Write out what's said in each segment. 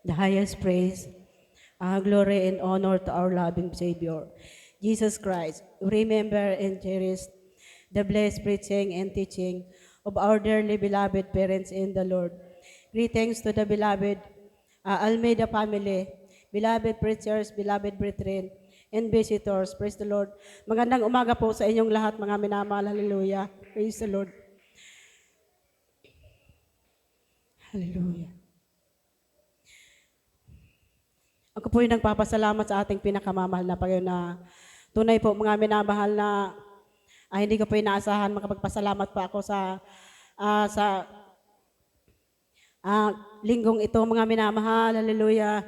the highest praise, glory, and honor to our loving Savior, Jesus Christ. Remember and cherish the blessed preaching and teaching of our dearly beloved parents in the Lord. Greetings to the beloved Almeida family, beloved preachers, beloved brethren, and visitors. Praise the Lord. Magandang umaga po sa inyong lahat, mga minamahal. Hallelujah. Praise the Lord. Hallelujah. Ako po yung nagpapasalamat sa ating pinakamamahal na Panginoon na tunay po mga minamahal na hindi ko po inaasahan makapagpasalamat pa ako sa linggong ito mga minamahal. Hallelujah.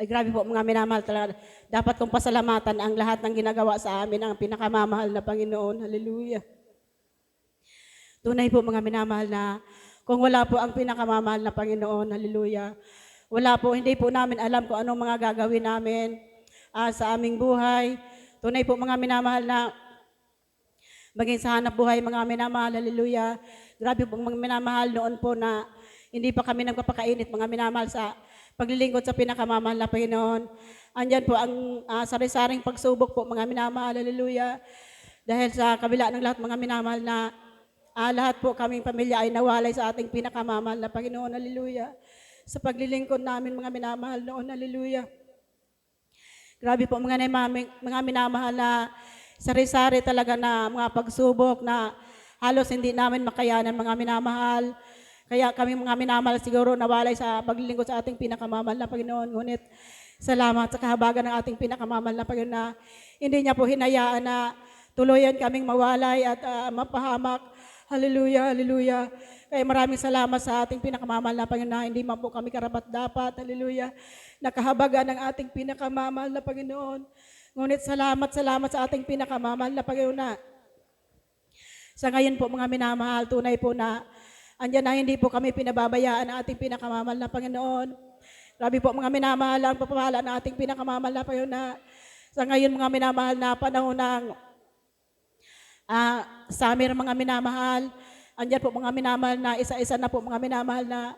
Ay grabe po mga minamahal talaga. Dapat kong pasalamatan ang lahat ng ginagawa sa amin ang pinakamamahal na Panginoon. Hallelujah. Tunay po mga minamahal na kung wala po ang pinakamamahal na Panginoon, hallelujah, wala po, hindi po namin alam kung anong mga gagawin namin sa aming buhay. Tunay po mga minamahal na maging sa hanap buhay mga minamahal, hallelujah. Grabe po mga minamahal noon po na hindi pa kami nagpapakainit mga minamahal sa paglilingkod sa pinakamamahal na Panginoon. Andyan po ang sari-saring pagsubok po mga minamahal, hallelujah. Dahil sa kabila ng lahat mga minamahal na lahat po kaming pamilya ay nawalay sa ating pinakamamahal na Panginoon, hallelujah. Sa paglilingkod namin mga minamahal noon, hallelujah. Grabe po mga minamahal na sari-sari talaga na mga pagsubok na halos hindi namin makayanan mga minamahal. Kaya kami mga minamahal siguro nawalay sa paglilingkod sa ating pinakamamahal na Panginoon. Ngunit salamat sa kahabagan ng ating pinakamamahal na Panginoon na hindi niya po hinayaan na tuluyan kaming mawalay at mapahamak. Hallelujah, hallelujah. Kaya maraming salamat sa ating pinakamamahal na Panginoon na hindi man po kami karapat-dapat. Hallelujah. Nakahabagan ng ating pinakamamahal na Panginoon. Ngunit salamat sa ating pinakamamahal na Panginoon na sa ngayon po mga minamahal, tunay po na andyan na hindi po kami pinababayaan ng ating pinakamamahal na Panginoon. Grabe po mga minamahal ang papahala ng ating pinakamamahal na Panginoon na sa ngayon mga minamahal na panahon ng summer mga minamahal. Andyan po mga minamahal na isa-isa na po mga minamahal na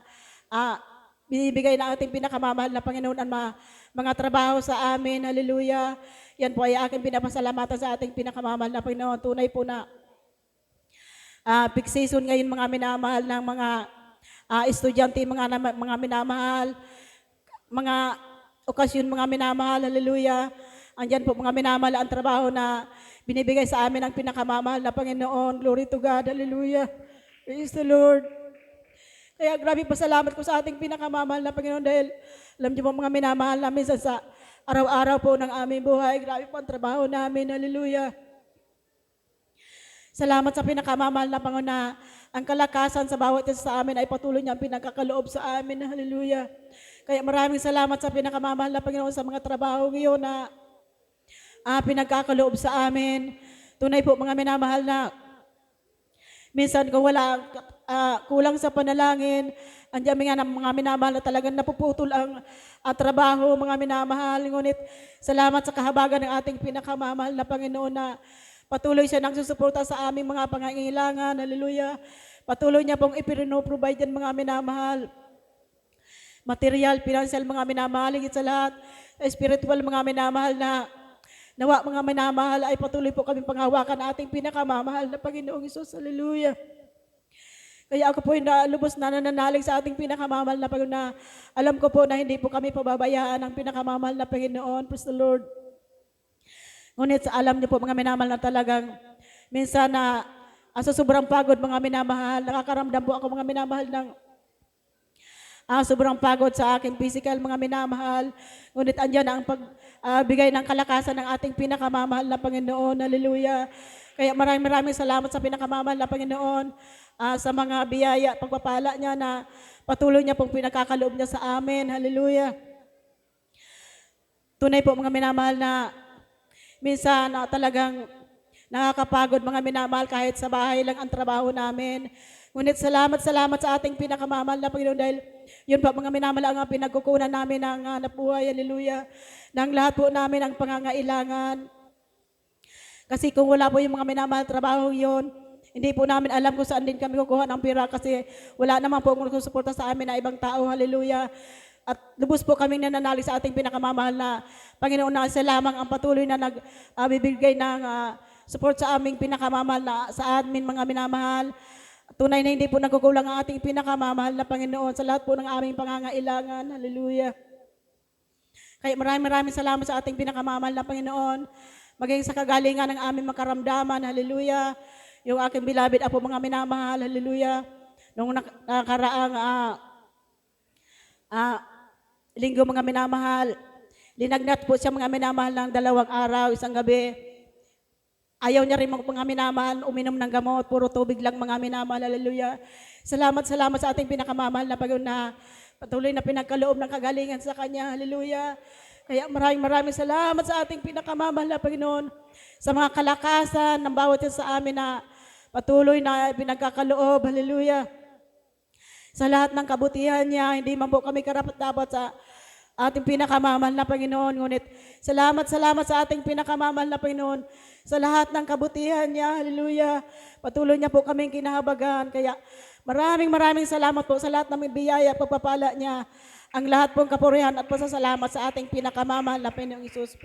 binibigay na ating pinakamamahal na Panginoon ang mga trabaho sa amin. Hallelujah. Yan po ay aking pinapasalamatan sa ating pinakamamahal na Panginoon. Tunay po na peak season ngayon mga minamahal ng mga estudyante, mga minamahal, mga okasyon mga minamahal. Hallelujah. Andyan po mga minamahal ang trabaho na binibigay sa amin ang pinakamamahal na Panginoon. Glory to God. Hallelujah. Praise the Lord. Kaya grabe pasalamat ko sa ating pinakamamahal na Panginoon dahil alam niyo po mga minamahal na minsan sa araw-araw po ng aming buhay. Grabe po ang trabaho namin. Hallelujah. Salamat sa pinakamamahal na Panginoon na ang kalakasan sa bawat isa sa amin ay patuloy niya ang pinagkakaloob sa amin. Hallelujah. Kaya maraming salamat sa pinakamamahal na Panginoon sa mga trabaho ngayon na pinagkakaloob sa amin. Tunay po mga minamahal na minsan kung wala kulang sa panalangin, andiyan mga minamahal na talagang napuputol ang trabaho, mga minamahal. Ngunit salamat sa kahabagan ng ating pinakamamahal na Panginoon na patuloy siya nang susuporta sa aming mga pangangailangan. Hallelujah. Patuloy niya pong ipino-provide yan mga minamahal. Material, financial mga minamahal, higit sa lahat. Spiritual mga minamahal na nawa mga minamahal ay patuloy po kami panghawakan na ating pinakamamahal na Panginoong Hesus. Hallelujah. Kaya ako po yung lubos na nananalig sa ating pinakamamahal na Panginoon na alam ko po na hindi po kami pababayaan ng pinakamamahal na Panginoon. Praise the Lord. Ngunit alam niyo po mga minamahal na talagang minsan na sa sobrang pagod mga minamahal, nakakaramdam po ako mga minamahal ng sobrang pagod sa aking physical mga minamahal. Ngunit andyan ang pagbigay ng kalakasan ng ating pinakamamahal na Panginoon. Hallelujah. Kaya maraming salamat sa pinakamamahal na Panginoon sa mga biyaya, pagpapala niya na patuloy niya pong pinagkakaloob niya sa amin. Hallelujah. Tunay po mga minamahal na minsan talagang nakakapagod mga minamahal kahit sa bahay lang ang trabaho namin. Ngunit salamat sa ating pinakamamahal na Panginoon dahil yun po mga minamahal ang pinagkukunan namin ng nabuhay. Hallelujah. Ng lahat po namin ang pangangailangan. Kasi kung wala po yung mga minamahal trabaho yun, hindi po namin alam kung saan din kami kukuha ng pera kasi wala naman po kung susuporta sa amin na ibang tao. Hallelujah. At lubos po kaming nananalig sa ating pinakamamahal na Panginoon na siya lamang ang patuloy na nagbibigay ng support sa aming pinakamamahal na sa amin mga minamahal. Tunay na hindi po nagkukulang ang ating pinakamamahal na Panginoon sa lahat po ng aming pangangailangan. Hallelujah. Kaya maraming salamat sa ating pinakamamahal na Panginoon. Maging sa kagalingan ng aming makaramdaman. Hallelujah. Yung aking bilabid apo mga minamahal. Hallelujah. Nung nakaraang linggo mga minamahal, linagnat po siya mga minamahal ng 2 araw, 1 gabi. Ayaw niya rin mga minamahal uminom ng gamot, puro tubig lang mga minamahal. Hallelujah. Salamat sa ating pinakamamahal na Panginoon na patuloy na pinagkaloob ng kagalingan sa Kanya. Hallelujah. Kaya maraming salamat sa ating pinakamamahal na Panginoon sa mga kalakasan ng bawat isa sa amin na patuloy na pinagkakaloob. Hallelujah. Sa lahat ng kabutihan niya, hindi man po kami karapat-dapat sa ating pinakamamahal na Panginoon. Ngunit salamat sa ating pinakamamahal na Panginoon sa lahat ng kabutihan niya. Hallelujah. Patuloy niya po kaming kinahabagan. Kaya maraming salamat po sa lahat ng biyaya at pagpapala niya. Ang lahat pong kapurihan at pasasalamat sa ating pinakamamahal na Panginoong Isus.